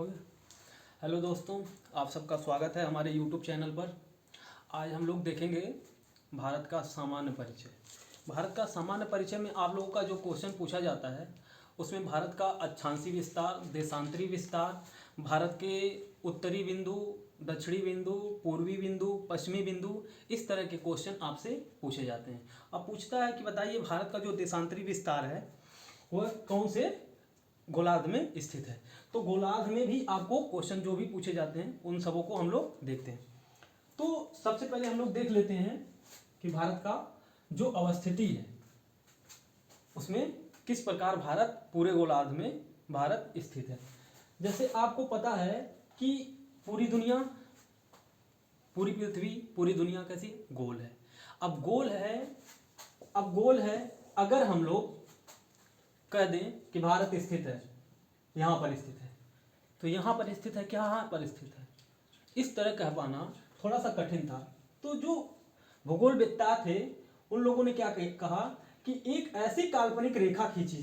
हो गया। हेलो दोस्तों, आप सबका स्वागत है हमारे यूट्यूब चैनल पर। आज हम लोग देखेंगे भारत का सामान्य परिचय। भारत का सामान्य परिचय में आप लोगों का जो क्वेश्चन पूछा जाता है उसमें भारत का अक्षांशीय विस्तार, देशांतरी विस्तार, भारत के उत्तरी बिंदु, दक्षिणी बिंदु, पूर्वी बिंदु, पश्चिमी बिंदु, इस तरह के क्वेश्चन आपसे पूछे जाते हैं। अब पूछता है कि बताइए भारत का जो देशांतरी विस्तार है वह कौन से गोलार्ध में स्थित है। तो गोलार्ध में भी आपको क्वेश्चन जो भी पूछे जाते हैं उन सबों को हम लोग देखते हैं। तो सबसे पहले हम लोग देख लेते हैं कि भारत का जो अवस्थिति है उसमें किस प्रकार भारत पूरे गोलार्ध में भारत स्थित है। जैसे आपको पता है कि पूरी दुनिया, पूरी पृथ्वी, पूरी दुनिया कैसी गोल है। अब गोल है अगर हम लोग कह दें कि भारत स्थित है, यहाँ पर स्थित है, तो यहाँ पर स्थित है, क्या यहाँ पर स्थित है, इस तरह कह पाना थोड़ा सा कठिन था। तो जो भूगोलवेत्ता थे उन लोगों ने क्या कहा कि एक ऐसी काल्पनिक रेखा खींची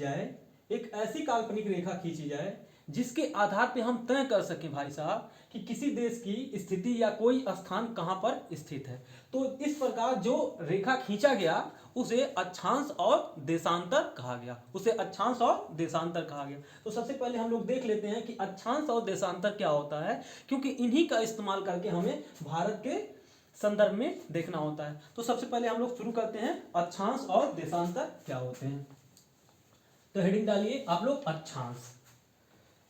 जाए जिसके आधार पे हम तय कर सकें भाई साहब कि किसी देश की स्थिति या कोई स्थान कहाँ पर स्थित है। तो इस प्रकार जो रेखा खींचा गया उसे अक्षांश और देशांतर कहा गया। तो सबसे पहले हम लोग देख लेते हैं कि अक्षांश और देशांतर क्या होता है, क्योंकि इन्हीं का इस्तेमाल करके हमें भारत के संदर्भ में देखना होता है। तो सबसे पहले हम लोग शुरू करते हैं अक्षांश और देशांतर क्या होते हैं। तो हेडिंग डालिए आप लोग अक्षांश,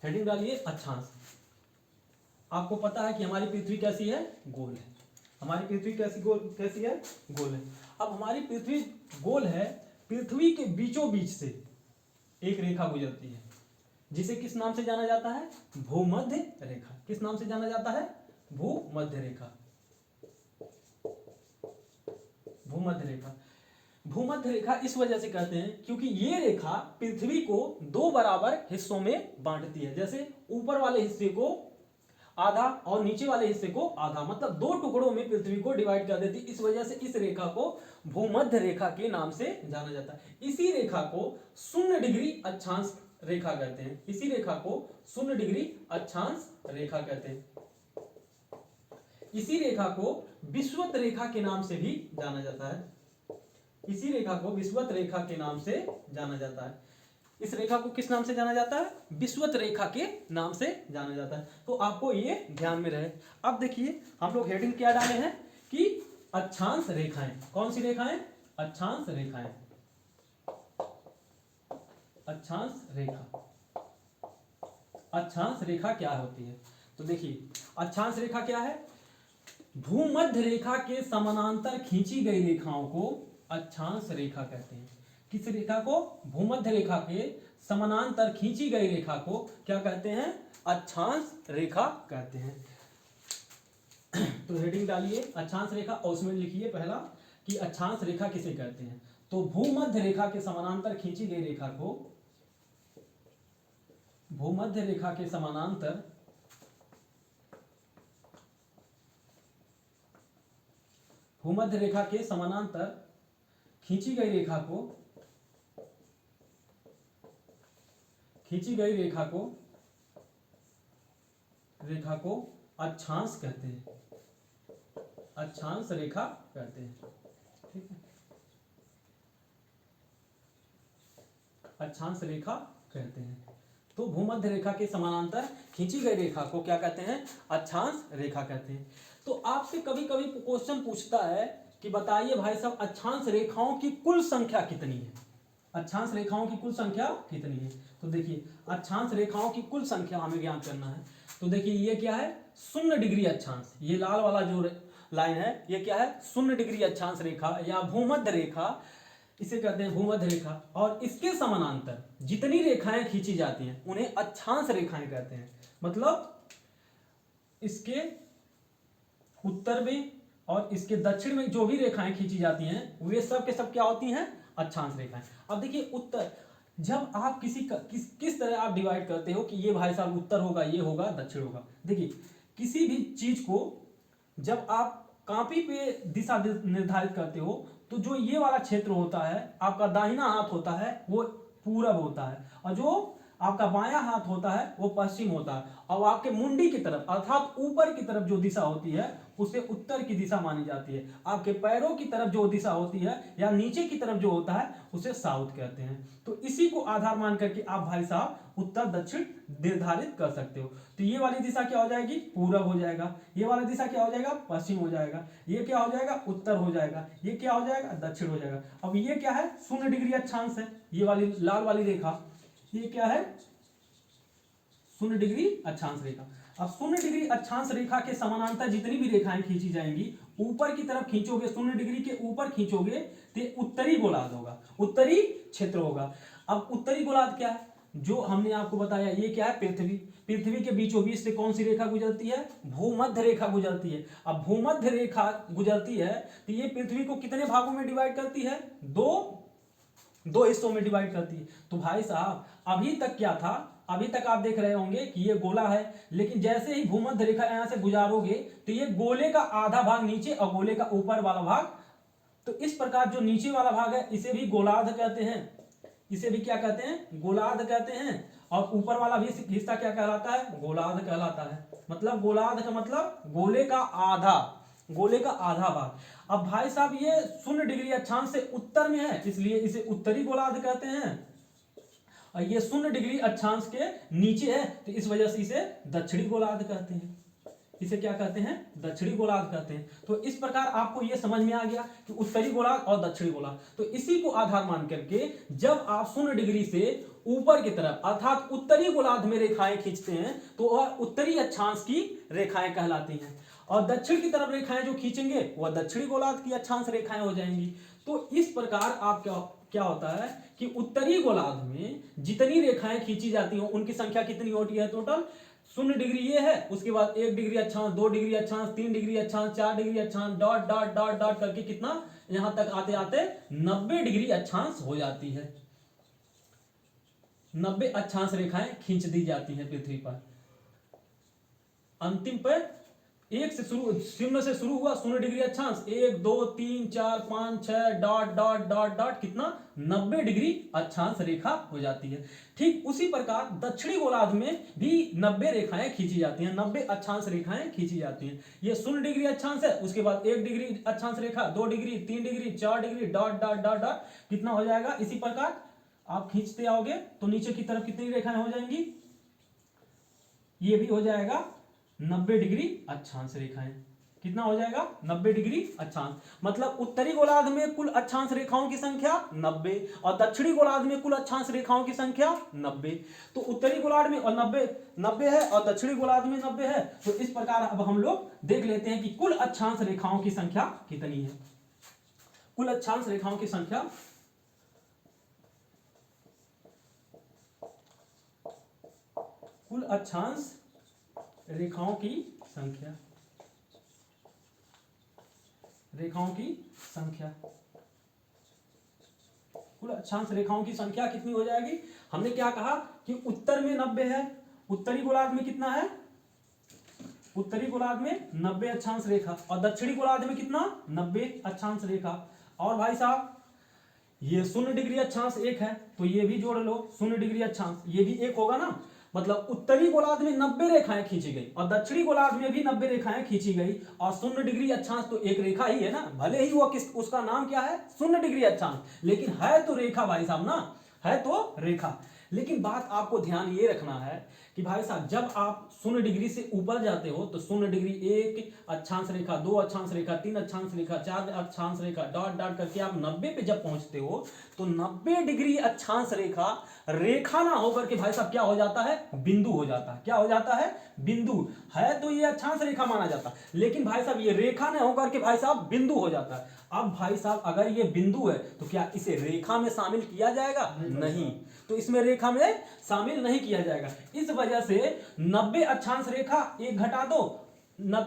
हेडिंग डालिए अक्षांश। आपको पता है कि हमारी पृथ्वी कैसी है, गोल है। हमारी पृथ्वी कैसी है, गोल है। अब हमारी पृथ्वी गोल है, पृथ्वी के बीचों बीच से एक रेखा गुजरती है जिसे किस नाम से जाना जाता है, भूमध्य रेखा। किस नाम से जाना जाता है, भूमध्य रेखा। भूमध्य रेखा, भूमध्य रेखा इस वजह से कहते हैं क्योंकि ये रेखा पृथ्वी को दो बराबर हिस्सों में बांटती है। जैसे ऊपर वाले हिस्से को आधा और नीचे वाले हिस्से को आधा, मतलब दो टुकड़ों में पृथ्वी को डिवाइड कर देती। इस वजह से इस रेखा को भूमध्य रेखा के नाम से जाना जाता है। इसी रेखा को 0 डिग्री अक्षांश रेखा कहते हैं। इसी रेखा को 0 डिग्री अक्षांश रेखा कहते हैं। इसी रेखा को विषुवत रेखा के नाम से भी जाना जाता है। इसी रेखा को विषुवत रेखा के नाम से जाना जाता है। इस रेखा को किस नाम से जाना जाता है, विषुवत रेखा के नाम से जाना जाता है। तो आपको ये ध्यान में रहे। अब देखिए हम लोग हेडिंग क्या डाले हैं कि अक्षांश रेखाएं। कौन सी रेखाएं, अक्षांश रेखाएं। अक्षांश रेखा, अक्षांश रेखा क्या होती है। तो देखिए अक्षांश रेखा क्या है, भूमध्य रेखा के समानांतर खींची गई रेखाओं को अक्षांश रेखा कहते हैं। किस रेखा को, भूमध्य रेखा के समानांतर खींची गई रेखा को क्या कहते हैं, अक्षांश रेखा कहते हैं। तो हेडिंग डालिए अक्षांश रेखा और उसमें लिखिए पहला कि अक्षांश रेखा किसे कहते हैं। तो भूमध्य रेखा के समानांतर खींची गई रेखा को, भूमध्य रेखा के समानांतर भूमध्य रेखा के समानांतर खींची गई रेखा को अक्षांश कहते हैं। अक्षांश रेखा कहते हैं, ठीक है, अक्षांश रेखा कहते हैं। तो भूमध्य रेखा के समानांतर खींची गई रेखा को क्या कहते हैं, अक्षांश रेखा कहते हैं। तो आपसे कभी कभी क्वेश्चन पूछता है कि बताइए भाई साहब अक्षांश रेखाओं की कुल संख्या कितनी है। अक्षांश रेखाओं की कुल संख्या कितनी है। तो देखिए अक्षांश रेखाओं की कुल संख्या हमें ज्ञात करना है। तो देखिए ये क्या है, 0 डिग्री अक्षांश। ये लाल वाला जो लाइन है ये क्या है, 0 डिग्री अक्षांश रेखा या भूमध्य रेखा, इसे कहते हैं भूमध्य रेखा। और इसके समानांतर जितनी रेखाएं खींची जाती हैं उन्हें अक्षांश रेखाएं कहते हैं। मतलब इसके उत्तर में और इसके दक्षिण में जो भी रेखाएं खींची जाती हैं वे सब के सब क्या होती हैं, अक्षांश रेखाएं। अब देखिए उत्तर, जब आप किस तरह आप डिवाइड करते हो कि ये भाई साहब उत्तर होगा, ये होगा, दक्षिण होगा। देखिए किसी भी चीज को जब आप कॉपी पे दिशा निर्धारित करते हो तो जो ये वाला क्षेत्र होता है आपका दाहिना हाथ होता है वो पूरब होता है, और जो आपका बायां हाथ होता है वो पश्चिम होता है, और आपके मुंडी की तरफ अर्थात ऊपर की तरफ जो दिशा होती है उसे उत्तर की दिशा मानी जाती है। आपके पैरों की तरफ जो दिशा होती है या नीचे की तरफ जो होता है उसे साउथ कहते हैं। तो इसी को आधार मान करके आप भाई साहब उत्तर दक्षिण निर्धारित कर सकते हो। तो ये वाली दिशा क्या हो जाएगी, पूरब हो जाएगा, ये वाला दिशा क्या हो जाएगा, पश्चिम हो जाएगा, ये क्या हो जाएगा, उत्तर हो जाएगा, ये क्या हो जाएगा, दक्षिण हो जाएगा। अब ये क्या है, 0 डिग्री अक्षांश है, ये वाली लाल वाली रेखा, ये क्या है, 0 डिग्री अक्षांश रेखा। अब 0 डिग्री अक्षांश रेखा के समानांतर जितनी भी रेखाएं खींची जाएंगी, ऊपर की तरफ खींचोगे, 0 डिग्री के ऊपर खींचोगे तो उत्तरी गोलार्ध होगा, उत्तरी क्षेत्र होगा। अब उत्तरी गोलार्ध क्या है, जो हमने आपको बताया, ये क्या है, पृथ्वी। पृथ्वी के बीचों बीच से कौन सी रेखा गुजरती है, भूमध्य रेखा गुजरती है। अब भूमध्य रेखा गुजरती है तो ये पृथ्वी को कितने भागों में डिवाइड करती है, दो हिस्सों में डिवाइड करती है। तो भाई साहब अभी तक क्या था, अभी तक आप देख रहे होंगे कि ये गोला है, लेकिन जैसे ही भूमध्य रेखा यहां से गुजारोगे तो ये गोले का आधा भाग नीचे और गोले का ऊपर वाला भाग, तो इस प्रकार जो नीचे वाला भाग है इसे भी गोलार्ध कहते हैं, इसे भी क्या कहते हैं, गोलार्ध कहते हैं। और ऊपर वाला भी हिस्सा क्या कहलाता है, गोलार्ध कहलाता है। मतलब गोलार्ध का मतलब गोले का आधा, गोले का आधा भाग। अब भाई साहब ये 0 डिग्री अक्षांश से उत्तर में है, इसलिए इसे उत्तरी गोलार्ध कहते हैं। और ये 0 डिग्री अक्षांश के नीचे है तो इस वजह से इसे दक्षिणी गोलार्ध कहते हैं। इसे क्या कहते हैं, दक्षिणी गोलार्ध कहते हैं। तो इस प्रकार आपको यह समझ में आ गया कि उत्तरी गोलार्ध और दक्षिणी गोलार्ध। तो इसी को आधार मान करके जब आप 0 डिग्री से ऊपर की तरफ अर्थात उत्तरी गोलार्ध में रेखाएं खींचते हैं तो वह उत्तरी अक्षांश की रेखाएं कहलाती हैं, और दक्षिण की तरफ रेखाएं जो खींचेंगे वह दक्षिणी गोलार्ध की अक्षांश रेखाएं हो जाएंगी। तो इस प्रकार आप क्या होता है कि उत्तरी गोलार्ध में जितनी रेखाएं खींची जाती हैं उनकी संख्या कितनी होती है, टोटल 0 डिग्री ये है, उसके बाद 1 डिग्री अक्षांश, 2 डिग्री अक्षांश, 3 डिग्री अक्षांश, 4 डिग्री अक्षांश, डॉट डॉट डॉट डॉट करके कितना यहां तक आते आते 90 डिग्री अक्षांश हो जाती है। 90 अक्षांश रेखाएं खींच दी जाती हैं पृथ्वी पर। अंतिम पर एक से शुरू, शून्य से शुरू हुआ 0 डिग्री अक्षांश, 1 2 3 4 5 6 डॉट डॉट डॉट डॉट कितना 90 डिग्री अक्षांश रेखा हो जाती है। ठीक उसी प्रकार दक्षिणी गोलार्ध में भी 90 रेखाएं खींची जाती हैं, 90 अक्षांश रेखाएं खींची जाती हैं। ये 0 डिग्री अक्षांश है, उसके बाद 1 डिग्री अक्षांश रेखा, 2 degree, 3 degree, 4 degree, dot dot dot dot कितना हो जाएगा। इसी प्रकार आप खींचते आओगे तो नीचे की तरफ कितनी रेखाएं हो जाएंगी, ये भी हो जाएगा 90 डिग्री अक्षांश रेखाएं। कितना हो जाएगा, 90 डिग्री अक्षांश। मतलब उत्तरी गोलार्ध में कुल अक्षांश रेखाओं की संख्या 90 और दक्षिणी गोलार्ध में कुल अक्षांश रेखाओं की संख्या 90। तो उत्तरी गोलार्ध में और 90 है और दक्षिणी गोलार्ध में 90 है। तो इस प्रकार अब हम लोग देख लेते हैं कि कुल अक्षांश रेखाओं की संख्या कितनी है। कुल अक्षांश रेखाओं की संख्या कुल अक्षांश रेखाओं की संख्या, रेखाओं की संख्या, कुल अक्षांश रेखाओं की संख्या कितनी हो जाएगी। हमने क्या कहा कि उत्तर में 90 है, उत्तरी गोलार्ध में कितना है, उत्तरी गोलार्ध में 90 अक्षांश रेखा और दक्षिणी गोलार्ध में कितना 90 अक्षांश रेखा। और भाई साहब ये 0 डिग्री अक्षांश एक है तो ये भी जोड़ लो, 0 डिग्री अक्षांश ये भी एक होगा ना। मतलब उत्तरी गोलार्ध में 90 रेखाएं खींची गई और दक्षिणी गोलार्ध में भी 90 रेखाएं खींची गई, और 0 डिग्री अक्षांश तो एक रेखा ही है ना, भले ही वो उसका नाम क्या है 0 डिग्री अक्षांश, लेकिन है तो रेखा भाई साहब ना, है तो रेखा। लेकिन बात आपको ध्यान ये रखना है कि भाई साहब जब आप 0 डिग्री से ऊपर जाते हो तो 0 डिग्री 1 अक्षांश रेखा, 2 अक्षांश रेखा, 3 अक्षांश रेखा, 4 अक्षांश रेखा, डॉट डॉट करके आप 90 पे जब पहुंचते हो तो 90 डिग्री अक्षांश रेखा रेखा ना होकर के भाई साहब क्या हो जाता है, बिंदु हो जाता है। क्या हो जाता है, बिंदु। है तो ये अक्षांश रेखा माना जाता है, लेकिन भाई साहब ये रेखा ना होकर के भाई साहब बिंदु हो जाता है। अब भाई साहब अगर ये बिंदु है तो क्या इसे रेखा में शामिल किया जाएगा, नहीं, तो इसमें रेखा में शामिल नहीं किया जाएगा। इस वजह से 90 अक्षांश रेखा एक घटा दो,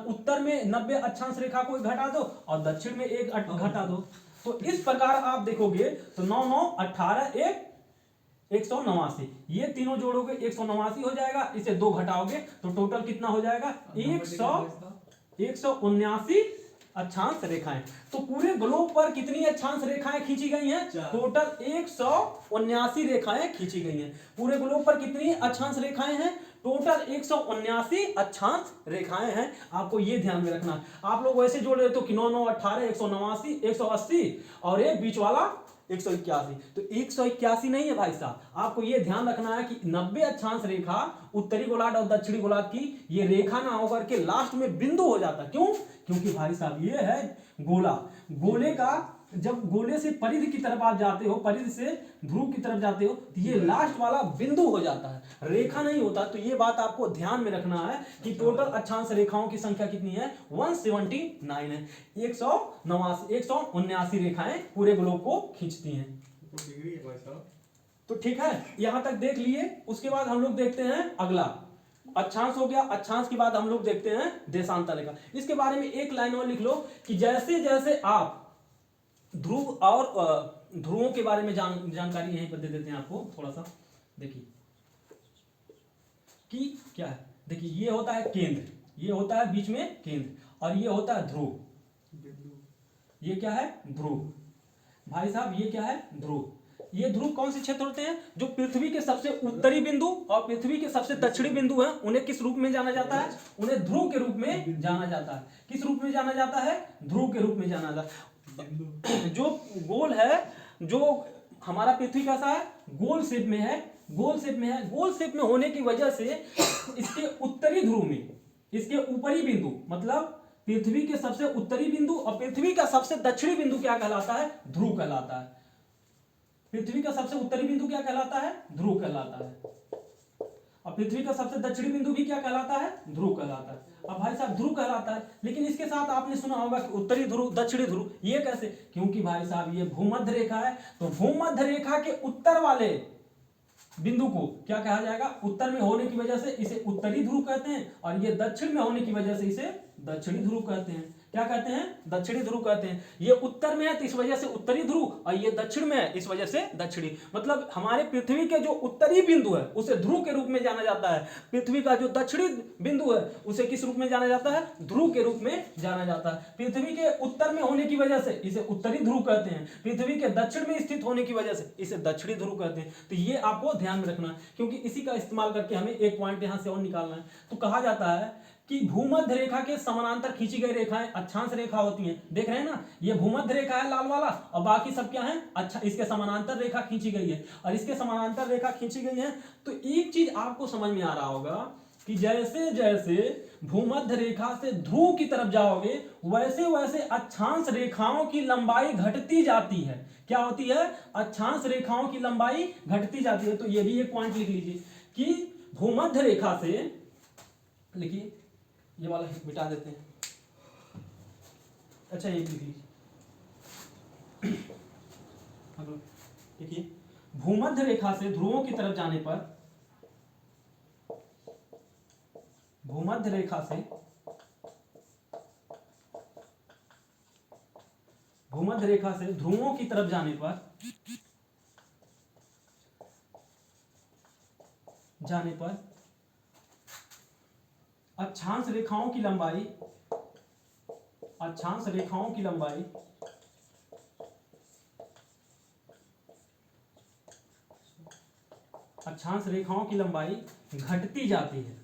उत्तर में 90 अक्षांश रेखा को एक घटा दो और दक्षिण में एक घटा दो। तो इस प्रकार आप देखोगे तो 9 9 18 189, ये तीनों जोड़ोगे 189 हो जाएगा, इसे 2 घटाओगे तो टोटल कितना हो जाएगा 179 अक्षांश रेखाएं। तो पूरे ग्लोब पर कितनी अक्षांश रेखाएं खींची गई हैं? टोटल 179 रेखाएं खींची गई हैं। पूरे ग्लोब पर कितनी अक्षांश रेखाएं हैं? टोटल 179 अक्षांश रेखाएं हैं। आपको ये ध्यान में रखना। आप लोग वैसे जोड़ रहे तो कि 9 9 18 189 180 और ये बीच वाला 181। तो 181 नहीं है भाई साहब, आपको ये ध्यान रखना है कि 90 अक्षांश रेखा उत्तरी गोलार्ध और दक्षिणी गोलार्ध की ये रेखा ना होकर के लास्ट में बिंदु हो जाता। क्यों? क्योंकि भाई साहब ये है गोला। गोले का जब गोले से परिधि की तरफ आप जाते हो, परिधि से ध्रुव की तरफ जाते हो, तो ये लास्ट वाला बिंदु हो जाता है, रेखा नहीं होता। तो ये बात आपको ध्यान में रखना है कि टोटल अक्षांश रेखाओं की संख्या कितनी है? 179 है। 179 रेखाएं पूरे ग्लोब को खींचती हैं। तो ठीक है, यहां तक देख लिए। उसके बाद हम लोग देखते हैं अगला अक्षांश हो गया। अक्षांश के बाद हम लोग देखते हैं देशांतर रेखा। इसके बारे में एक लाइन और लिख लो कि जैसे जैसे आप ध्रुव और ध्रुवों के बारे में जानकारी यहीं पर दे देते हैं आपको थोड़ा सा। देखिए कि क्या है, देखिए ये होता है केंद्र, ये होता है बीच में केंद्र, और ये होता है ध्रुव। ये क्या है? ध्रुव। भाई साहब ये क्या है? ध्रुव। ये ध्रुव कौन से क्षेत्र होते हैं? जो पृथ्वी के सबसे उत्तरी बिंदु और पृथ्वी के सबसे दक्षिणी बिंदु हैं, उन्हें किस रूप में जाना जाता है? उन्हें ध्रुव के रूप में जाना जाता है। किस रूप में जाना जाता है? ध्रुव के रूप में जाना जाता है। जो गोल है, जो हमारा पृथ्वी कैसा है? गोल शेप में है, गोल शेप में है। गोल शेप में होने की वजह से इसके उत्तरी ध्रुव में इसके ऊपरी बिंदु, मतलब पृथ्वी के सबसे उत्तरी बिंदु और पृथ्वी का सबसे दक्षिणी बिंदु क्या कहलाता है? ध्रुव कहलाता है। पृथ्वी का सबसे उत्तरी बिंदु क्या कहलाता है? ध्रुव कहलाता है। और पृथ्वी का सबसे दक्षिणी बिंदु भी क्या कहलाता है? ध्रुव कहलाता है। अब भाई साहब ध्रुव कहलाता है, लेकिन इसके साथ आपने सुना होगा कि उत्तरी ध्रुव दक्षिणी ध्रुव। ये कैसे? क्योंकि भाई साहब ये भूमध्य रेखा है, तो भूमध्य रेखा के उत्तर वाले बिंदु को क्या कहा जाएगा? उत्तर में होने की वजह से इसे उत्तरी ध्रुव कहते हैं, और ये दक्षिण में होने की वजह से इसे दक्षिणी ध्रुव कहते हैं। क्या कहते हैं? दक्षिणी ध्रुव कहते हैं। ये उत्तर में है तो इस वजह से उत्तरी ध्रुव, और ये दक्षिण में है इस वजह से दक्षिणी। मतलब हमारे पृथ्वी के जो उत्तरी बिंदु है उसे ध्रुव के रूप में जाना जाता है। पृथ्वी का जो दक्षिणी बिंदु है उसे किस रूप में जाना जाता है? ध्रुव के रूप में जाना जाता है। पृथ्वी के उत्तर में होने की वजह से इसे उत्तरी ध्रुव कहते हैं, पृथ्वी के दक्षिण में स्थित होने की वजह से इसे दक्षिणी ध्रुव कहते हैं। तो ये आपको ध्यान में रखना है, क्योंकि इसी का इस्तेमाल करके हमें एक पॉइंट यहां से और निकालना है। तो कहा जाता है कि भूमध्य रेखा के समानांतर खींची गई रेखाएं अक्षांश रेखा होती हैं। देख रहे हैं ना, ये भूमध्य रेखा है लाल वाला, और बाकी सब क्या है? अच्छा, इसके समानांतर रेखा खींची गई है, और इसके समानांतर रेखा खींची गई है। तो एक चीज आपको समझ में आ रहा होगा कि जैसे जैसे भूमध्य रेखा से ध्रुव की तरफ जाओगे वैसे वैसे अक्षांश रेखाओं की लंबाई घटती जाती है। क्या होती है? अक्षांश रेखाओं की लंबाई घटती जाती है। तो ये भी एक पॉइंट लिख लीजिए कि भूमध्य रेखा से, लिखिए ये वाला मिटा देते हैं। अच्छा ये लिख लीजिए, देखिए भूमध्य रेखा से ध्रुवों की तरफ जाने पर, भूमध्य रेखा से ध्रुवों की तरफ जाने पर अक्षांश रेखाओं की लंबाई घटती जाती है।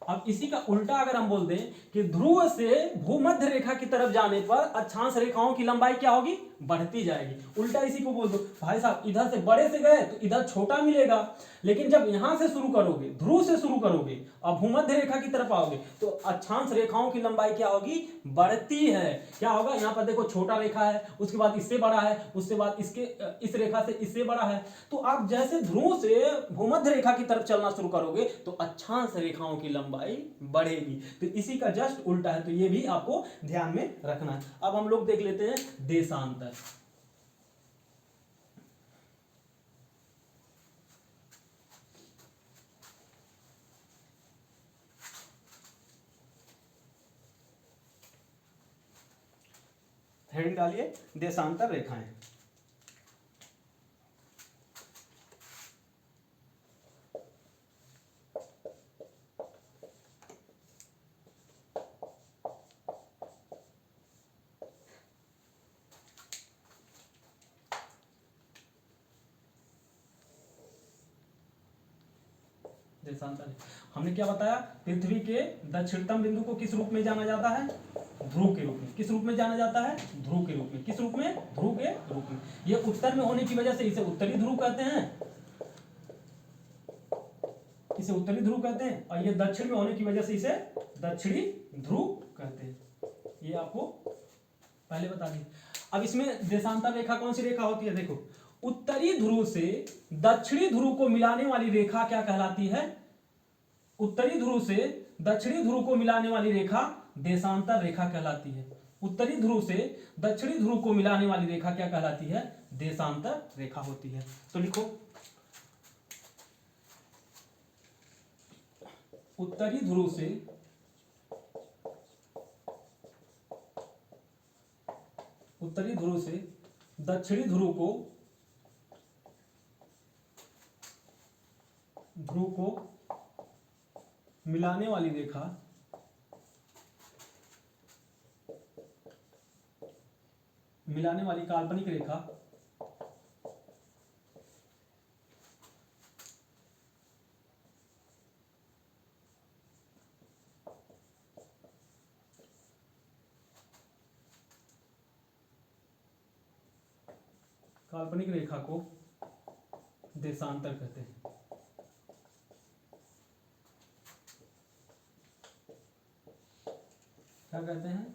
अब इसी का उल्टा अगर हम बोल दें कि ध्रुव से भूमध्य रेखा की तरफ जाने पर अक्षांश रेखाओं की लंबाई क्या होगी? बढ़ती जाएगी। उल्टा इसी को बोल दो भाई साहब, इधर से बड़े से गए तो इधर छोटा मिलेगा, लेकिन जब यहां से शुरू करोगे, ध्रुव से शुरू करोगे और भूमध्य रेखा की तरफ आओगे तो अक्षांश रेखाओं की लंबाई क्या होगी? बढ़ती है। क्या होगा? यहां पर देखो छोटा रेखा है, उसके बाद इससे बड़ा है, उसके बाद इसके इस रेखा से इससे बड़ा है। तो आप जैसे ध्रुव से भूमध्य रेखा की तरफ चलना शुरू करोगे तो अक्षांश रेखाओं की लंबाई बढ़ेगी। तो इसी का जस्ट उल्टा है। तो ये भी आपको ध्यान में रखना है। अब हम लोग देख लेते हैं देशांतर। हेडिंग डालिए देशांतर रेखाएं। देशांतर। हमने क्या बताया, पृथ्वी के दक्षिणतम बिंदु को किस रूप में जाना जाता है, ध्रुव के रूप में। किस रूप में जाना जाता है, ध्रुव के रूप में। किस रूप में, ध्रुव के रूप में। ये उत्तर में होने की वजह से इसे उत्तरी ध्रुव कहते हैं, इसे उत्तरी ध्रुव कहते हैं, और ये दक्षिण में होने की वजह से इसे दक्षिणी ध्रुव कहते हैं। ये आपको पहले बता दी। अब इसमें देशांतर रेखा कौन सी रेखा होती है, देखो, उत्तरी ध्रुव से दक्षिणी ध्रुव को मिलाने वाली रेखा क्या कहलाती है, उत्तरी ध्रुव से दक्षिणी ध्रुव को मिलाने वाली रेखा देशांतर रेखा कहलाती है। उत्तरी ध्रुव से दक्षिणी ध्रुव को मिलाने वाली रेखा क्या कहलाती है, देशांतर रेखा होती है। तो लिखो, उत्तरी ध्रुव से दक्षिणी ध्रुव को मिलाने वाली रेखा काल्पनिक रेखा को देशांतर कहते हैं। क्या कहते हैं,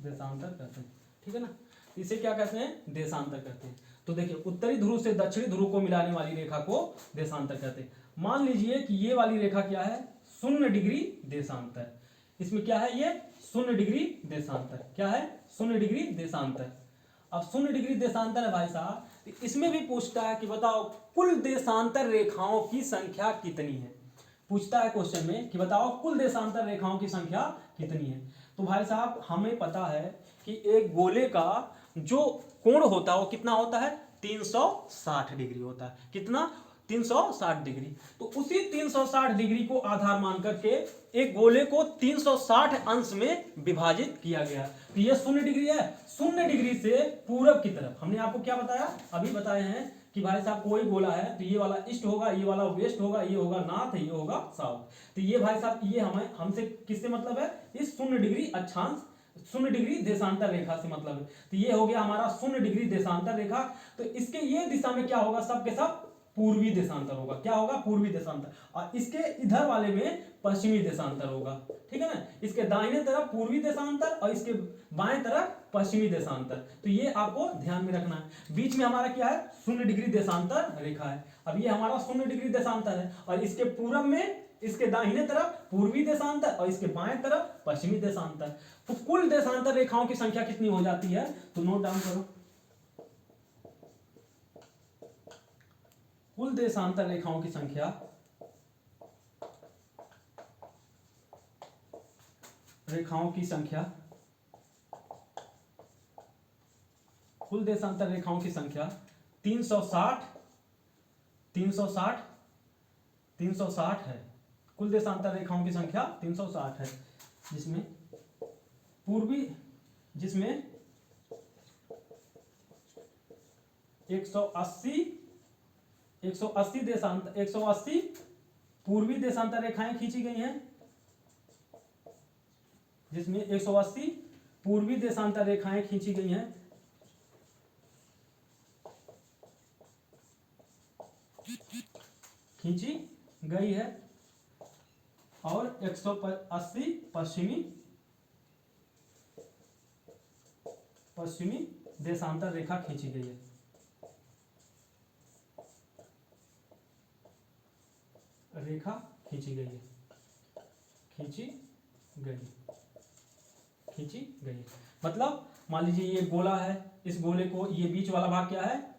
देशांतर कहते हैं। ठीक है ना, इसे क्या कहते हैं, देशांतर कहते हैं। तो देखिए, उत्तरी ध्रुव से दक्षिणी ध्रुव को मिलाने वाली रेखा को देशांतर कहते हैं। मान लीजिए कि ये वाली रेखा क्या है, 0 डिग्री देशांतर। इसमें क्या है, ये 0 डिग्री देशांतर। क्या है, 0 डिग्री देशांतर। अब 0 डिग्री देशांतर है भाई साहब, तो इसमें भी पूछता है कि बताओ कुल देशांतर रेखाओं की संख्या कितनी है। पूछता है क्वेश्चन में कि बताओ कुल देशांतर रेखाओं की संख्या कितनी है। तो भाई साहब, हमें पता है कि एक गोले का जो कोण होता है वो कितना होता है, 360 डिग्री होता है। कितना, 360 डिग्री। तो उसी 360 डिग्री को आधार मान करके एक गोले को 360 अंश में विभाजित किया गया। तो ये 0 डिग्री है। 0 डिग्री से पूरब की तरफ हमने आपको क्या बताया, अभी बताए हैं कि भाई साहब कोई गोला है तो ये वाला ईस्ट होगा, ये वाला वेस्ट होगा, ये होगा नॉर्थ, ये होगा साउथ। तो ये भाई साहब, ये हमसे किससे मतलब है, इस 0 डिग्री अक्षांश 0 डिग्री देशांतर रेखा से मतलब है। तो ये हो गया हमारा 0 डिग्री देशांतर रेखा। तो इसके ये दिशा में क्या होगा, सब के सब पूर्वी देशांतर होगा। क्या होगा, पूर्वी देशांतर। और इसके इधर वाले में पश्चिमी देशांतर होगा। ठीक है ना, इसके दाहिने तरफ पूर्वी देशांतर और इसके बाएं तरफ पश्चिमी देशांतर। तो ये आपको ध्यान में रखना है। बीच में हमारा क्या है, 0 डिग्री देशांतर रेखा है। अब ये हमारा 0 डिग्री देशांतर है और इसके पूरब में, इसके दाहिने तरफ पूर्वी देशांतर और इसके बाएं तरफ पश्चिमी देशांतर। तो कुल देशांतर रेखाओं की संख्या कितनी हो जाती है, तो नोट डाउन करो। कुल देशांतर रेखाओं की संख्या कुल देशांतर रेखाओं की संख्या 360 है। कुल देशांतर रेखाओं की संख्या 360 है, जिसमें 180 पूर्वी देशांतर रेखाएं खींची गई हैं, जिसमें 180 पूर्वी देशांतर रेखाएं खींची गई हैं। खींची गई है और 180 पश्चिमी देशांतर रेखा खींची गई है। रेखा खींची गई है, खींची गई। मतलब मान लीजिए ये गोला है, इस गोले को, ये बीच वाला भाग क्या है,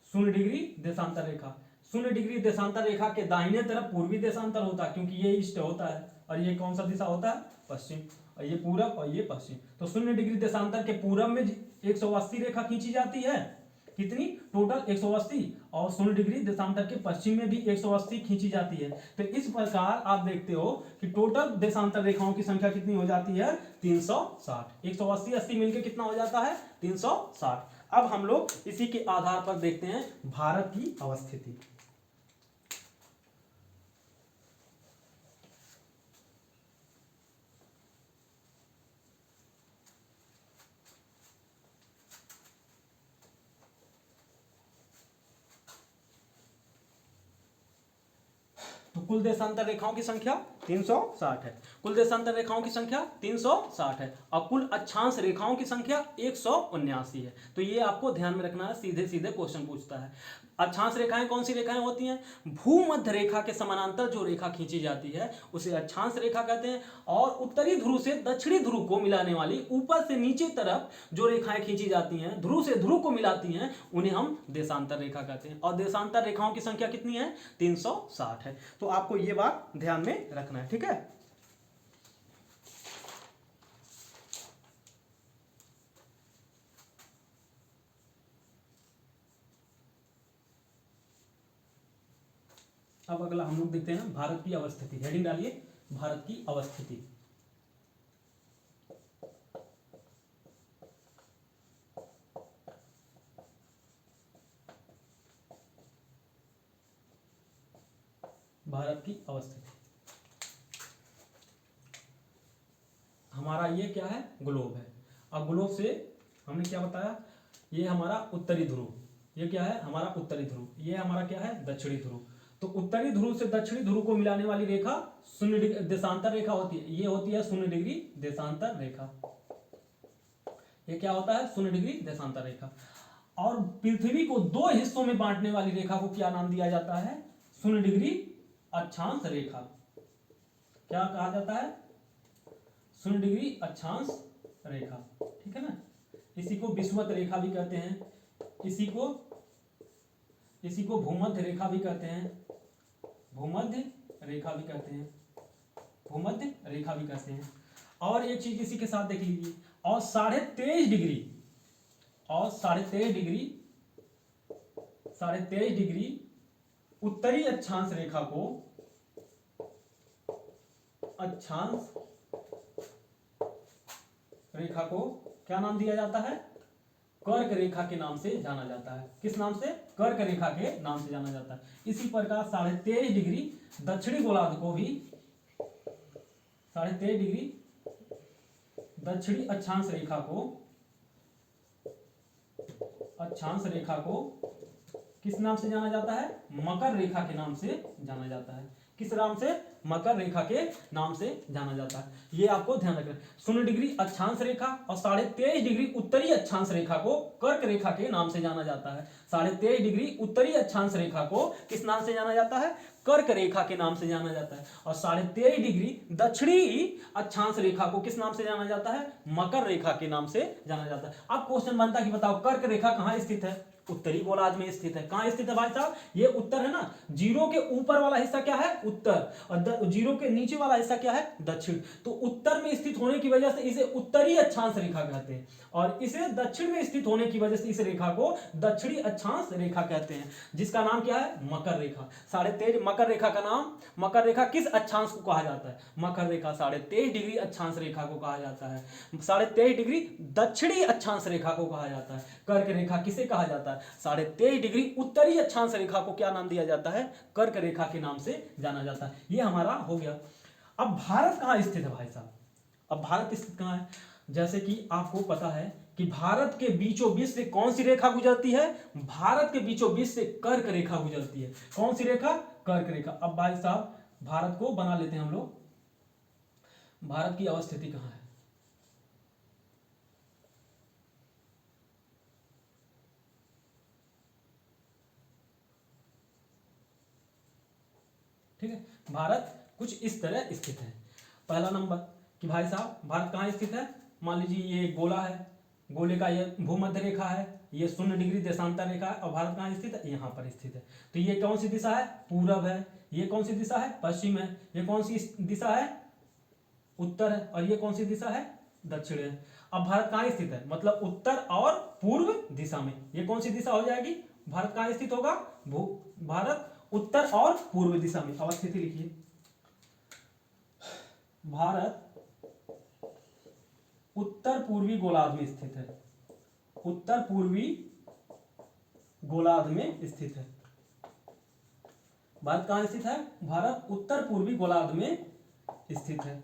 0 डिग्री देशांतर रेखा। 0 डिग्री देशांतर रेखा के दाहिने तरफ पूर्वी देशांतर होता है, क्योंकि ये ईस्ट होता है और ये कौन सा दिशा होता है, पश्चिम, और ये पूरब और ये पश्चिम। तो 0 डिग्री देशांतर के पूरब में 180 रेखा खींची जाती है। कितनी, टोटल 180। और 0 डिग्री देशांतर के पश्चिम में भी 180 खींची जाती है। तो इस प्रकार आप देखते हो कि टोटल देशांतर रेखाओं की संख्या कितनी हो जाती है, 360। 180 80 मिलकर कितना हो जाता है, 360। अब हम लोग इसी के आधार पर देखते हैं भारत की अवस्थिति। तो कुल देशांतर रेखाओं की संख्या 360 है। कुल देशांतर रेखाओं की संख्या 360 है और कुल अक्षांश रेखाओं की संख्या 179 है। तो ये आपको ध्यान में रखना है, सीधे सीधे क्वेश्चन पूछता है। अक्षांश रेखाएं कौन सी रेखाएं होती हैं? भूमध्य रेखा के समानांतर जो रेखा खींची जाती है उसे अक्षांश रेखा कहते हैं। और उत्तरी ध्रुव से दक्षिणी ध्रुव को मिलाने वाली ऊपर से नीचे तरफ जो रेखाएं खींची जाती हैं, ध्रुव से ध्रुव को मिलाती हैं, उन्हें हम देशांतर रेखा कहते हैं। और देशांतर रेखाओं की संख्या कितनी है? 360 है। तो आपको ये बात ध्यान में रखना है, ठीक है। अब अगला हम लोग देखते हैं ना, भारत की अवस्थिति। हेडिंग डालिए, भारत की अवस्थिति। भारत की अवस्थिति। हमारा ये क्या है? ग्लोब है। अब ग्लोब से हमने क्या बताया? ये हमारा उत्तरी ध्रुव, ये क्या है? हमारा उत्तरी ध्रुव। ये हमारा क्या है? दक्षिणी ध्रुव। तो उत्तरी ध्रुव से दक्षिणी ध्रुव को मिलाने वाली रेखा 0 डिग्री देशांतर रेखा होती है। ये होती है 0 डिग्री देशांतर रेखा। ये क्या होता है? 0 डिग्री देशांतर रेखा। और पृथ्वी को दो हिस्सों में बांटने वाली रेखा को क्या नाम दिया जाता है? 0 डिग्री अक्षांश रेखा। क्या कहा जाता है? 0 डिग्री अक्षांश रेखा, ठीक है ना। इसी को विषुवत रेखा भी कहते हैं, इसी को भूमध्य रेखा भी कहते हैं, भूमध्य रेखा भी कहते हैं, भूमध्य रेखा भी कहते हैं। और एक चीज इसी के साथ देख लीजिए, और 23.5 डिग्री, और 23.5 डिग्री उत्तरी अक्षांश रेखा को क्या नाम दिया जाता है? कर्क रेखा के नाम से जाना जाता है। किस नाम से? कर्क रेखा के नाम से जाना जाता है। इसी प्रकार 23.5 डिग्री दक्षिणी गोलार्ध को भी 23.5 डिग्री दक्षिणी अक्षांश रेखा को किस नाम से जाना जाता है? मकर रेखा के नाम से जाना जाता है। किस नाम से? मकर रेखा के नाम से जाना जाता है। ये आपको ध्यान रखना है। 0 डिग्री अक्षांश रेखा और 23.5 डिग्री उत्तरी अक्षांश रेखा को कर्क रेखा के नाम से जाना जाता है। 23.5 डिग्री उत्तरी अक्षांश रेखा को किस नाम से जाना जाता है? कर्क रेखा के नाम से जाना जाता है। और 23.5 डिग्री दक्षिणी अक्षांश रेखा को किस नाम से जाना जाता है? मकर रेखा के नाम से जाना जाता है। अब क्वेश्चन बनता है कि बताओ कर्क रेखा कहाँ स्थित है? उत्तरी गोलार्ध में स्थित है। कहां स्थित है भाई साहब? ये उत्तर है ना। जीरो के ऊपर वाला हिस्सा क्या है? उत्तर, और जीरो के नीचे वाला हिस्सा क्या है? दक्षिण। तो उत्तर में स्थित होने की वजह से इसे उत्तरी अक्षांश रेखा कहते हैं, और इसे दक्षिण में स्थित होने की वजह से इस रेखा को दक्षिणी अक्षांश रेखा कहते हैं, जिसका नाम क्या है? मकर रेखा। 23.5 मकर रेखा का नाम, मकर रेखा किस अक्षांश को कहा जाता है? मकर रेखा 23.5 डिग्री अक्षांश रेखा को कहा जाता है। 23.5 डिग्री दक्षिणी अक्षांश रेखा को कहा जाता है। कर्क रेखा किसे कहा जाता है? 23.5 डिग्री उत्तरी अक्षांश रेखा को क्या नाम दिया जाता है? कर्क रेखा के नाम से जाना जाता है। ये हमारा हो गया। अब भारत कहां स्थित है भाई साहब? अब भारत स्थित कहां है? जैसे कि आपको पता है कि भारत के बीचों बीच से कौन सी रेखा गुजरती है? भारत के बीचों बीच से कर्क रेखा गुजरती है। कौन सी रेखा? कर्क रेखा। अब भाई साहब भारत को बना लेते हैं हम लोग। भारत की अवस्थिति कहां है? ठीक है, भारत कुछ इस तरह स्थित है। पहला नंबर कि भाई साहब भारत कहाँ स्थित है? मान लीजिए ये गोला है, गोले का ये भूमध्य रेखा है, ये 0 डिग्री देशांतर रेखा है, और भारत कहाँ स्थित है? यहाँ पर स्थित है। तो ये कौन सी दिशा है? पूरब है। ये कौन सी दिशा है? पश्चिम है। ये कौन सी दिशा है? उत्तर है। और ये कौन सी दिशा है? दक्षिण है। अब भारत कहाँ स्थित है? मतलब उत्तर और पूर्व दिशा में। ये कौन सी दिशा हो जाएगी? भारत कहाँ स्थित होगा? भारत उत्तर और पूर्व दिशा में। अवस्थिति लिखिए, भारत उत्तर पूर्वी गोलार्ध में स्थित है। उत्तर पूर्वी गोलार्ध में स्थित है। भारत कहां स्थित है? भारत उत्तर पूर्वी गोलार्ध में स्थित है।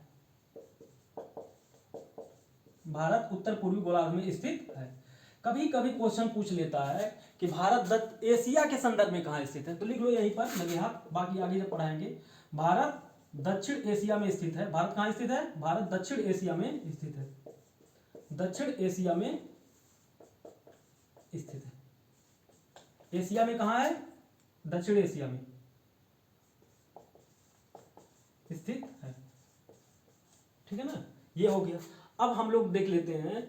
भारत उत्तर पूर्वी गोलार्ध में स्थित है। कभी कभी क्वेश्चन पूछ लेता है कि भारत एशिया के संदर्भ में कहां स्थित है, तो लिख लो यहीं पर लगे हाथ, बाकी आगे जब पढ़ाएंगे। भारत दक्षिण एशिया में स्थित है। भारत कहाँ स्थित है? भारत दक्षिण एशिया में स्थित है। दक्षिण एशिया में स्थित है। एशिया में कहाँ है? दक्षिण एशिया में स्थित है। ठीक है ना, ये हो गया। अब हम लोग देख लेते हैं,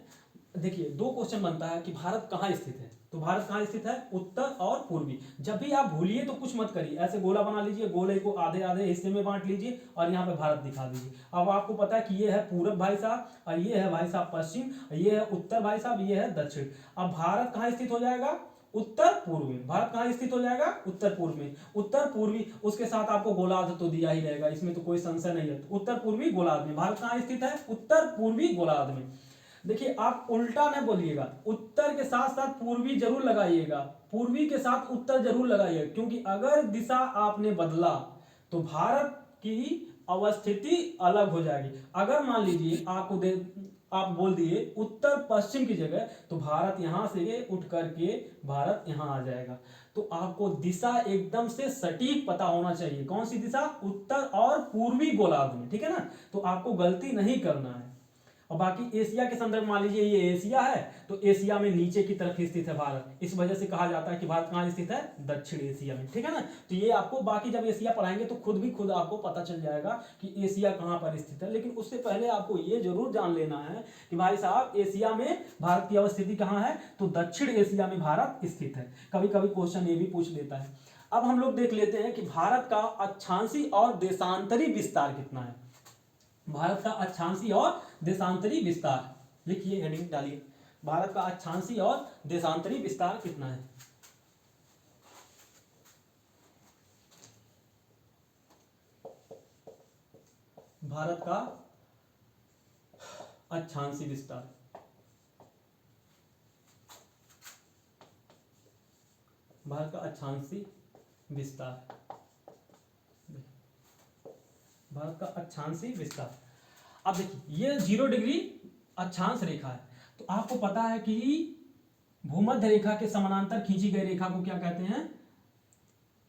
देखिए दो क्वेश्चन बनता है कि भारत कहाँ स्थित है। तो भारत कहाँ स्थित है? उत्तर और पूर्वी। जब भी आप भूलिए तो कुछ मत करिए, ऐसे गोला बना लीजिए, गोले को आधे आधे हिस्से में बांट लीजिए और यहाँ पे भारत दिखा दीजिए। अब आपको पता है कि ये है पूरब भाई साहब, और ये है भाई साहब पश्चिम, ये है उत्तर भाई साहब, ये है दक्षिण। अब भारत कहाँ स्थित हो जाएगा? उत्तर पूर्व में। भारत कहाँ स्थित हो जाएगा? उत्तर पूर्व में। उत्तर पूर्वी, उसके साथ आपको गोलार्ध तो दिया ही रहेगा, इसमें तो कोई संशय नहीं है। उत्तर पूर्वी गोलार्ध में भारत कहाँ स्थित है? उत्तर पूर्वी गोलार्ध में। देखिए आप उल्टा न बोलिएगा, उत्तर के साथ साथ पूर्वी जरूर लगाइएगा, पूर्वी के साथ उत्तर जरूर लगाइएगा, क्योंकि अगर दिशा आपने बदला तो भारत की अवस्थिति अलग हो जाएगी। अगर मान लीजिए आप बोल दिए उत्तर पश्चिम की जगह, तो भारत यहां से उठ करके भारत यहां आ जाएगा। तो आपको दिशा एकदम से सटीक पता होना चाहिए। कौन सी दिशा? उत्तर और पूर्वी गोलार्ध में। ठीक है ना, तो आपको गलती नहीं करना है। और बाकी एशिया के संदर्भ मान लीजिए ये एशिया है, तो एशिया में नीचे की तरफ स्थित है भारत, इस वजह से कहा जाता है कि भारत कहाँ स्थित है? दक्षिण एशिया में। ठीक है ना, तो ये आपको बाकी जब एशिया पढ़ाएंगे तो खुद आपको पता चल जाएगा कि एशिया कहाँ पर स्थित है। लेकिन उससे पहले आपको ये जरूर जान लेना है कि भाई साहब एशिया में भारत की अवस्थिति कहाँ है? तो दक्षिण एशिया में भारत स्थित है। कभी कभी क्वेश्चन ये भी पूछ लेता है। अब हम लोग देख लेते हैं कि भारत का अक्षांशी और देशांतरी विस्तार कितना है। भारत का अक्षांशी और देशांतरी विस्तार, लिखिए, हेडिंग डालिए, भारत का अक्षांशी और देशांतरी विस्तार कितना है। भारत का अक्षांशी विस्तार, भारत का अक्षांशी विस्तार, भारत का अक्षांशी विस्तार। अब देखिए ये 0 डिग्री अक्षांश रेखा है, तो आपको पता है कि भूमध्य रेखा के समानांतर खींची गई रेखा को क्या कहते हैं?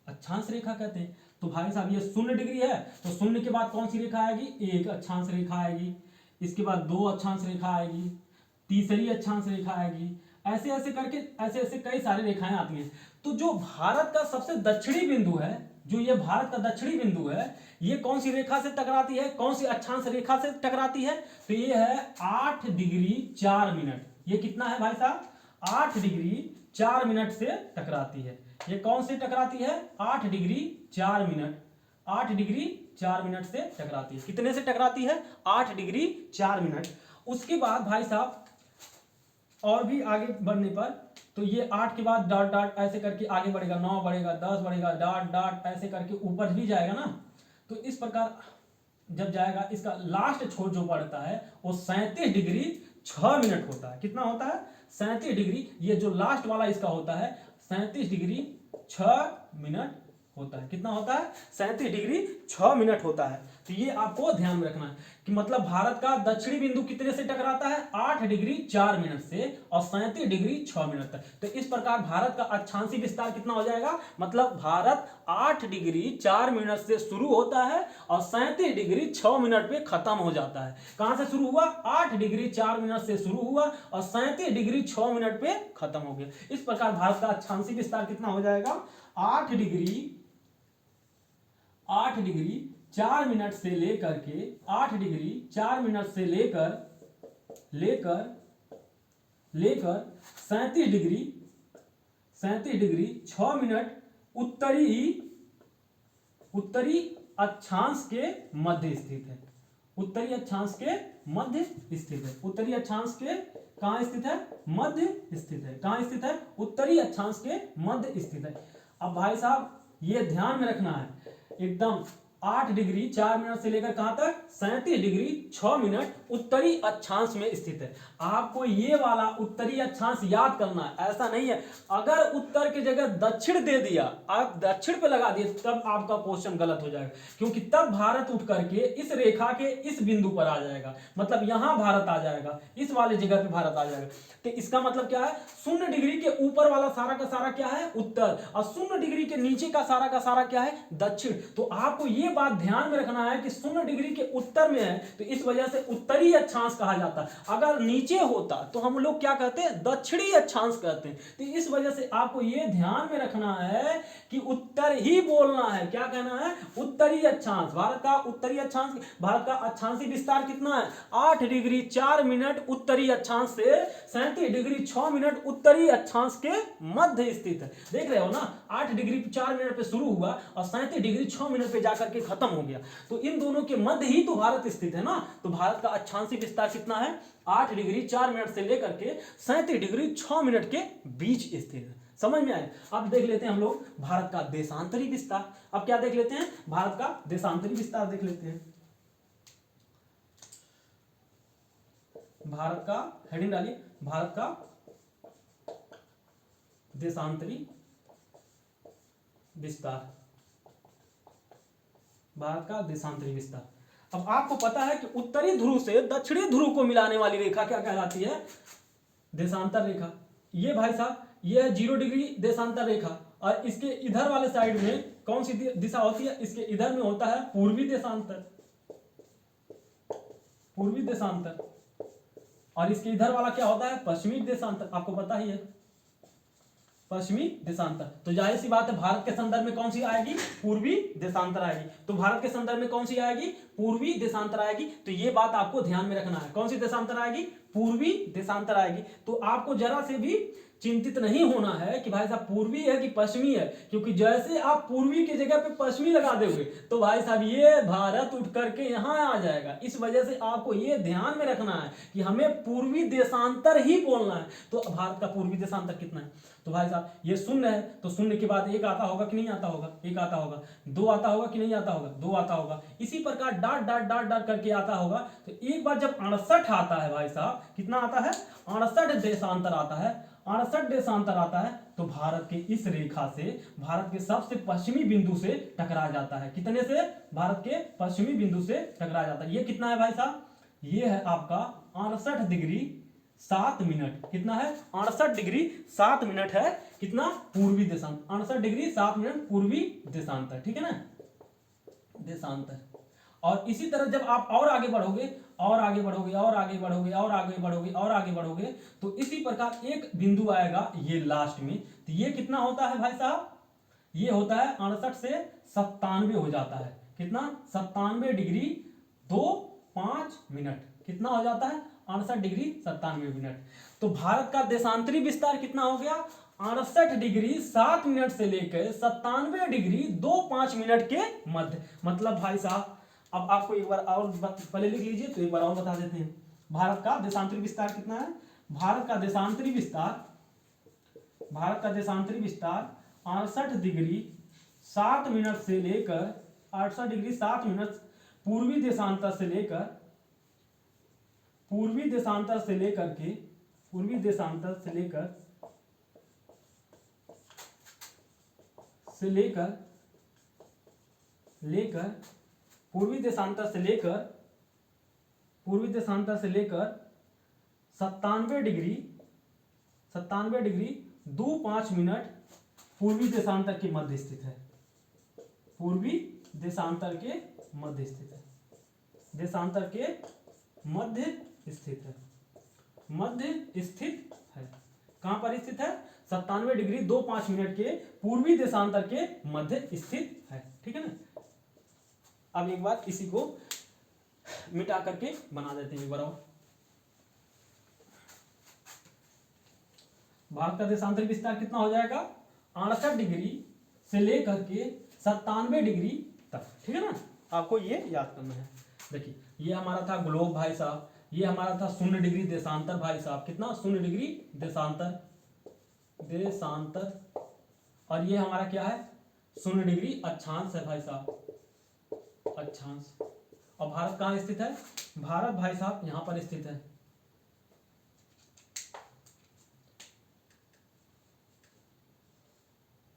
अक्षांश रेखा कहते हैं। तो भाई साहब ये 0 डिग्री है, तो 0 के बाद कौन सी रेखा आएगी? एक अक्षांश रेखा आएगी, इसके बाद 2 अक्षांश रेखा आएगी, तीसरी अक्षांश रेखा आएगी, ऐसे ऐसे करके ऐसे कई सारी रेखाएं आती हैं। तो जो भारत का सबसे दक्षिणी बिंदु है, जो ये भारत का दक्षिणी बिंदु है, ये कौन सी रेखा से टकराती है? कौन सी अक्षांश रेखा से टकराती है? तो ये है 8 डिग्री 4 मिनट। ये कितना है भाई साहब? 8 डिग्री 4 मिनट से टकराती है। ये कौन से टकराती है? 8 डिग्री 4 मिनट। 8 डिग्री 4 मिनट से टकराती है। कितने से टकराती है? 8 डिग्री 4 मिनट। उसके बाद भाई साहब और भी आगे बढ़ने पर, तो ये 8 के बाद डॉट डॉट ऐसे करके आगे बढ़ेगा, 9 बढ़ेगा, 10 बढ़ेगा, डॉट डॉट ऐसे करके ऊपर भी जाएगा ना। तो इस प्रकार जब जाएगा, इसका लास्ट छोर जो पड़ता है वो 37 डिग्री 6 मिनट होता है। कितना होता है? 37 डिग्री। ये जो लास्ट वाला इसका होता है 37 डिग्री 6 मिनट होता है। कितना होता है? 37 डिग्री 6 मिनट होता है। तो ये आपको ध्यान में रखना है कि मतलब भारत का दक्षिणी बिंदु कितने से टकराता है? 8 डिग्री 4 मिनट से और 37 डिग्री 6 मिनट तक। तो इस प्रकार भारत का अक्षांशी विस्तार कितना हो जाएगा? मतलब भारत 8 डिग्री 4 मिनट से शुरू होता है और 37 डिग्री 6 मिनट पे खत्म हो जाता है। कहां से शुरू हुआ? 8 डिग्री 4 मिनट से शुरू हुआ और 37 डिग्री 6 मिनट पे खत्म हो गया। इस प्रकार भारत का अक्षांशी विस्तार कितना हो जाएगा? 8 डिग्री 4 मिनट से लेकर के 8 डिग्री 4 मिनट से लेकर 37 डिग्री 6 मिनट उत्तरी अक्षांश के मध्य स्थित है। उत्तरी अक्षांश के मध्य स्थित है। उत्तरी अक्षांश के कहां स्थित है? मध्य स्थित है। कहां स्थित है? उत्तरी अक्षांश के मध्य स्थित है। अब भाई साहब ये ध्यान में रखना है एकदम, 8 डिग्री 4 मिनट से लेकर कहां तक? 37 डिग्री 6 मिनट उत्तरी अक्षांश में स्थित है। आपको ये वाला उत्तरी अक्षांश याद करना है, ऐसा नहीं है अगर उत्तर की जगह दक्षिण दे दिया, आप दक्षिण पे लगा दिए, तब आपका क्वेश्चन गलत हो जाएगा, क्योंकि तब भारत उठ करके इस रेखा के इस बिंदु पर आ जाएगा, मतलब यहां भारत आ जाएगा, इस वाले जगह पे भारत आ जाएगा। तो इसका मतलब क्या है? 0 डिग्री के ऊपर वाला सारा का सारा क्या है? उत्तर, और 0 डिग्री के नीचे का सारा क्या है? दक्षिण। तो आपको ये बात ध्यान में रखना है कि 0 डिग्री के उत्तर में है तो इस वजह से उत्तरी अक्षांश कहा जाता है। अगर नीचे होता तो हम लोग क्या कहते हैं, दक्षिणी अक्षांश कहते हैं। तो इस वजह से आपको यह ध्यान में रखना है कि उत्तर ही बोलना है। क्या कहना है, उत्तरी अक्षांश। भारत का उत्तरी अक्षांश, भारत का अक्षांशीय विस्तार कितना है, 8 डिग्री 4 मिनट उत्तरी अक्षांश से 37 डिग्री 6 मिनट उत्तरी अक्षांश के मध्य स्थित है। देख रहे हो ना, 8 डिग्री 4 मिनट पे शुरू हुआ और 37 डिग्री 6 मिनट पे जाकर के खत्म हो गया। तो इन दोनों के मध्य ही तो भारत स्थित है ना। तो भारत का अक्षांशीय विस्तार कितना है, 8 डिग्री 4 मिनट से लेकर के 37 डिग्री 6 मिनट के बीच स्थित है। समझ में आए। अब देख लेते हैं हम लोग भारत का देशांतरी विस्तार। अब क्या देख लेते हैं, भारत का देशांतरी विस्तार देख लेते हैं। भारत का हेडिंग डालिए, भारत का देशांतरी विस्तार, भारत का देशांतरी विस्तार। अब आपको पता है कि उत्तरी ध्रुव से दक्षिणी ध्रुव को मिलाने वाली रेखा क्या कहलाती है, देशांतर रेखा। ये भाई साहब, ये है 0 डिग्री देशांतर रेखा और इसके इधर वाले साइड में कौन सी दिशा होती है, इसके इधर में होता है पूर्वी देशांतर, पूर्वी देशांतर, और इसके इधर वाला क्या होता है, पश्चिमी देशांतर। आपको पता ही है, पश्चिमी देशांतर। तो जाहिर सी बात है भारत के संदर्भ में कौन सी आएगी, पूर्वी देशांतर आएगी। तो भारत के संदर्भ में कौन सी आएगी, पूर्वी देशांतर आएगी। तो ये बात आपको ध्यान में रखना है, कौन सी देशांतर आएगी, पूर्वी देशांतर आएगी। तो आपको जरा से भी चिंतित नहीं होना है कि भाई साहब पूर्वी है कि पश्चिमी है, क्योंकि जैसे आप पूर्वी की जगह पे पश्चिमी लगा दोगे तो भाई साहब ये भारत उठ करके यहाँ आ जाएगा। इस वजह से आपको ये ध्यान में रखना है कि हमें पूर्वी देशांतर ही बोलना है। तो भारत का पूर्वी देशांतर कितना है, तो भाई साहब ये 0 है, तो 0 के बाद 1 आता होगा कि नहीं आता होगा, 1 आता होगा। 2 आता होगा कि नहीं आता होगा, 2 आता होगा। इसी प्रकार डाट डाट डाट डाट करके आता होगा। तो एक बार जब 68 आता है भाई साहब, कितना आता है, 68 देशांतर आता है, 68 देशांतर आता है, तो भारत के इस रेखा से भारत के सबसे पश्चिमी बिंदु से टकरा जाता है। कितने से, भारत के पश्चिमी बिंदु से टकरा जाता है। ये कितना है भाई साहब, ये है आपका 68 डिग्री 7 मिनट। कितना है, 68 डिग्री 7 मिनट है, कितना, पूर्वी देशांतर। 68 डिग्री 7 मिनट पूर्वी देशांतर, ठीक है ना, देशांतर। और इसी तरह जब आप और आगे बढ़ोगे और आगे बढ़ोगे और आगे बढ़ोगे और आगे बढ़ोगे और आगे बढ़ोगे तो इसी प्रकार एक बिंदु आएगा ये लास्ट में। तो ये कितना होता है भाई साहब, ये होता है 68 से 97 हो जाता है। कितना, 97 डिग्री 2-5 मिनट। कितना हो जाता है, 68 डिग्री 97 मिनट। तो भारत का देशांतरी विस्तार कितना हो गया, 68 डिग्री 7 मिनट से लेकर 97 डिग्री 2-5 मिनट के मध्य। मतलब भाई साहब अब आपको एक बार और पहले लिख लीजिए, तो एक बार और बता देते हैं। भारत का देशांतरी विस्तार कितना है, भारत का देशांतरी विस्तार, भारत का देशांतरी विस्तार 68 डिग्री 7 मिनट से लेकर 68 डिग्री 7 मिनट पूर्वी देशांतर से लेकर, पूर्वी देशांतर से लेकर के, पूर्वी देशांतर से लेकर पूर्वी देशांतर से लेकर, पूर्वी देशांतर से लेकर 97 डिग्री 2-5 मिनट पूर्वी देशांतर के मध्य स्थित है, पूर्वी देशांतर के मध्य स्थित है, देशांतर के मध्य स्थित है, मध्य स्थित है। कहां पर स्थित है, 97 डिग्री 2-5 मिनट के पूर्वी देशांतर के मध्य स्थित है, ठीक है ना। अब एक बार इसी को मिटा करके बना देते हैं बराबर। भारत का देशांतरी विस्तार कितना हो जाएगा, 68 डिग्री से लेकर के 97 डिग्री तक, ठीक है ना। आपको ये याद करना है। देखिए ये हमारा था ग्लोब भाई साहब, ये हमारा था 0 डिग्री देशांतर भाई साहब। कितना, 0 डिग्री देशांतर, और ये हमारा क्या है, 0 डिग्री अक्षांश है भाई साहब, अक्षांश। और भारत कहाँ स्थित है, भारत भाई साहब यहाँ पर स्थित है।